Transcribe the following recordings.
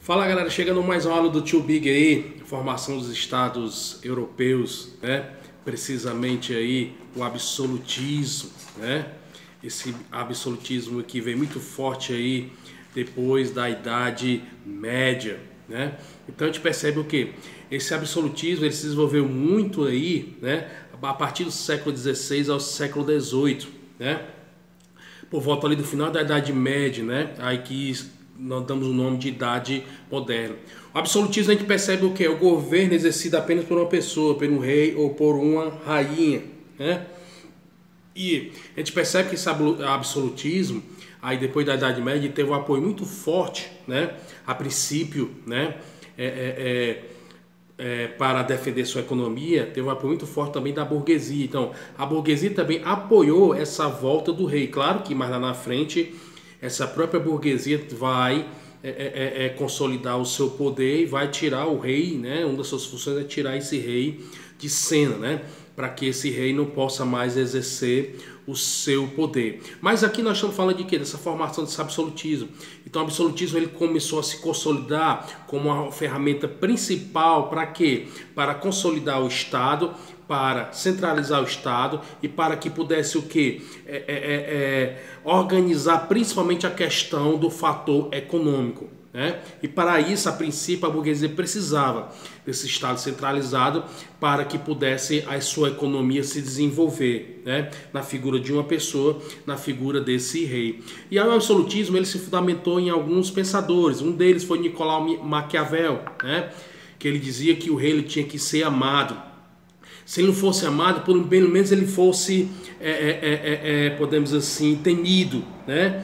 Fala galera, chegando mais uma aula do Tio Big aí, formação dos estados europeus, né? Precisamente aí o absolutismo, né? Esse absolutismo que vem muito forte aí depois da Idade Média, né? Então a gente percebe o que? Esse absolutismo ele se desenvolveu muito aí, né? A partir do século XVI ao século XVIII, né? Por volta ali do final da Idade Média, né? Aí que nós damos o nome de Idade Moderna. O absolutismo a gente percebe o que? O governo exercido apenas por uma pessoa, por um rei ou por uma rainha, né? E a gente percebe que esse absolutismo, aí depois da Idade Média, teve um apoio muito forte, né? A princípio, né? Para defender sua economia, teve um apoio muito forte também da burguesia. Então, a burguesia também apoiou essa volta do rei. Claro que mais lá na frente, essa própria burguesia vai consolidar o seu poder e vai tirar o rei, né? Uma das suas funções é tirar esse rei de cena, né? Para que esse rei não possa mais exercer o seu poder. Mas aqui nós estamos falando de quê? Dessa formação desse absolutismo. Então o absolutismo ele começou a se consolidar como uma ferramenta principal para quê? Para consolidar o Estado, para centralizar o Estado e para que pudesse o quê? Organizar principalmente a questão do fator econômico. Né? E para isso, a princípio, a burguesia precisava desse Estado centralizado para que pudesse a sua economia se desenvolver, né? Na figura de uma pessoa, na figura desse rei. E o absolutismo ele se fundamentou em alguns pensadores. Um deles foi Nicolau Maquiavel, né? Que ele dizia que o rei ele tinha que ser amado. Se ele não fosse amado, pelo menos ele fosse, podemos dizer assim, temido, né?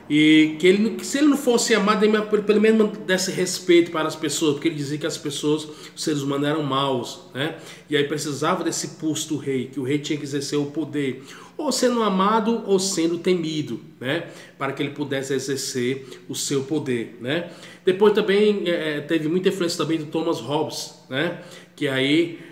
E que se ele não fosse amado, ele pelo menos desse respeito para as pessoas, porque ele dizia que as pessoas, os seres humanos eram maus, né? E aí precisava desse pulso do rei, que o rei tinha que exercer o poder, ou sendo amado ou sendo temido, né? Para que ele pudesse exercer o seu poder, né? Depois também teve muita influência também do Thomas Hobbes, né? Que aí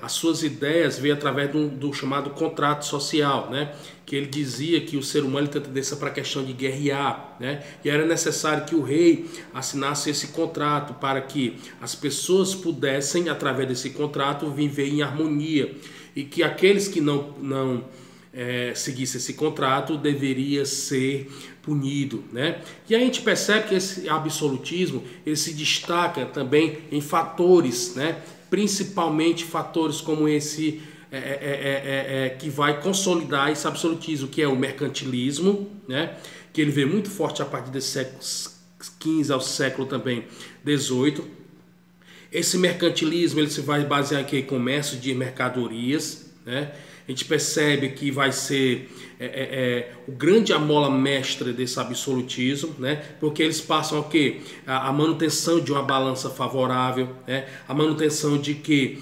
as suas ideias veio através do chamado contrato social, né? Que ele dizia que o ser humano tem tendência para a questão de guerrear, né? E era necessário que o rei assinasse esse contrato para que as pessoas pudessem, através desse contrato, viver em harmonia e que aqueles que não seguissem esse contrato deveria ser punido, né? E a gente percebe que esse absolutismo ele se destaca também em fatores, né? Principalmente fatores como esse que vai consolidar esse absolutismo, que é o mercantilismo, né? Que ele veio muito forte a partir desse século XV ao século também XVIII. Esse mercantilismo ele se vai basear aqui em comércio de mercadorias, né? A gente percebe que vai ser o grande amola mestra desse absolutismo, né? Porque eles passam o quê? A manutenção de uma balança favorável, né? A manutenção de que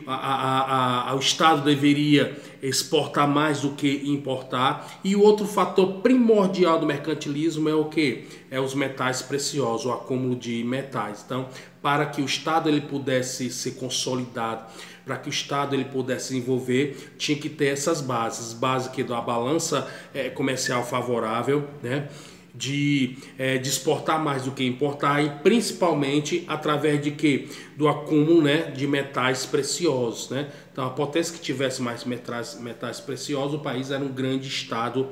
o Estado deveria exportar mais do que importar. E o outro fator primordial do mercantilismo é o quê? É os metais preciosos, o acúmulo de metais. Então, para que o Estado ele pudesse ser consolidado, para que o Estado ele pudesse desenvolver, tinha que ter essas bases que da balança comercial favorável, né? De exportar mais do que importar e principalmente através de quê? Do acúmulo, né? De metais preciosos, né? Então a potência que tivesse mais metais preciosos, o país era um grande estado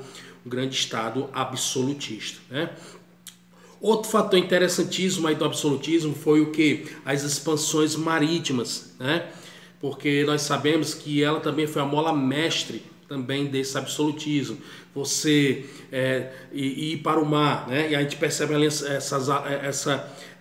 absolutista, né? Outro fator interessantíssimo aí do absolutismo foi o que? As expansões marítimas, né? Porque nós sabemos que ela também foi a mola mestre também desse absolutismo. Você ir para o mar, né? E a gente percebe ali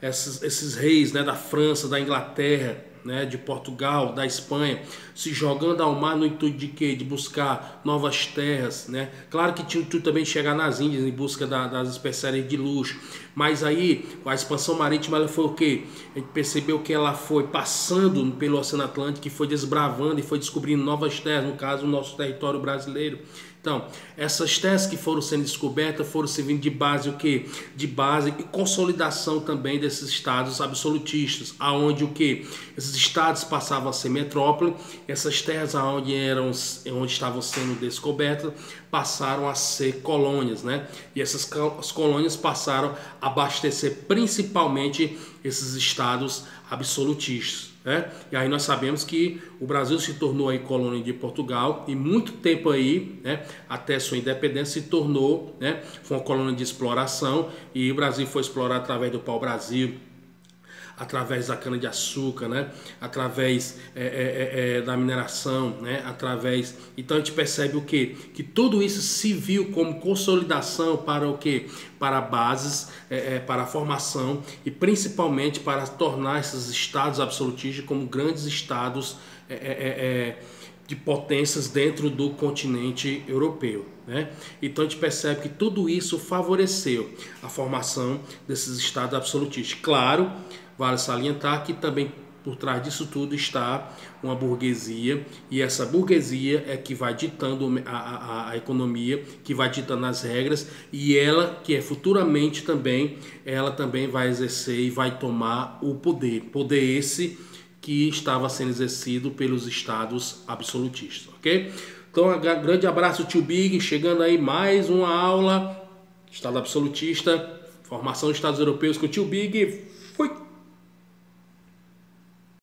esses reis, né? Da França, da Inglaterra, né? De Portugal, da Espanha, se jogando ao mar no intuito de quê? De buscar novas terras, né? Claro que tinha o intuito também de chegar nas Índias em busca das especiarias de luxo, mas aí a expansão marítima ela foi o quê? A gente percebeu que ela foi passando pelo Oceano Atlântico e foi desbravando e foi descobrindo novas terras, no caso o nosso território brasileiro, Então, essas terras que foram sendo descobertas foram servindo de base o quê? De base e consolidação também desses estados absolutistas, aonde o quê? Esses estados passavam a ser metrópole, essas terras onde estavam sendo descobertas passaram a ser colônias, né? E essas colônias passaram a abastecer principalmente esses estados absolutistas. E aí nós sabemos que o Brasil se tornou aí colônia de Portugal e muito tempo aí, né, até sua independência se tornou, né, foi uma colônia de exploração e o Brasil foi explorado através do pau-brasil, através da cana-de-açúcar, né? Através da mineração, né? Então a gente percebe o quê? Que tudo isso se viu como consolidação para o quê? Para bases, para a formação e principalmente para tornar esses estados absolutistas como grandes estados de potências dentro do continente europeu, né? Então a gente percebe que tudo isso favoreceu a formação desses estados absolutistas. Claro, vale salientar que também por trás disso tudo está uma burguesia, e essa burguesia é que vai ditando a economia, que vai ditando as regras, e ela que futuramente também, ela também vai exercer e vai tomar o poder esse que estava sendo exercido pelos estados absolutistas, ok? Então, um grande abraço, tio Big, chegando aí mais uma aula, Estado absolutista, formação dos Estados Europeus com o tio Big, fui!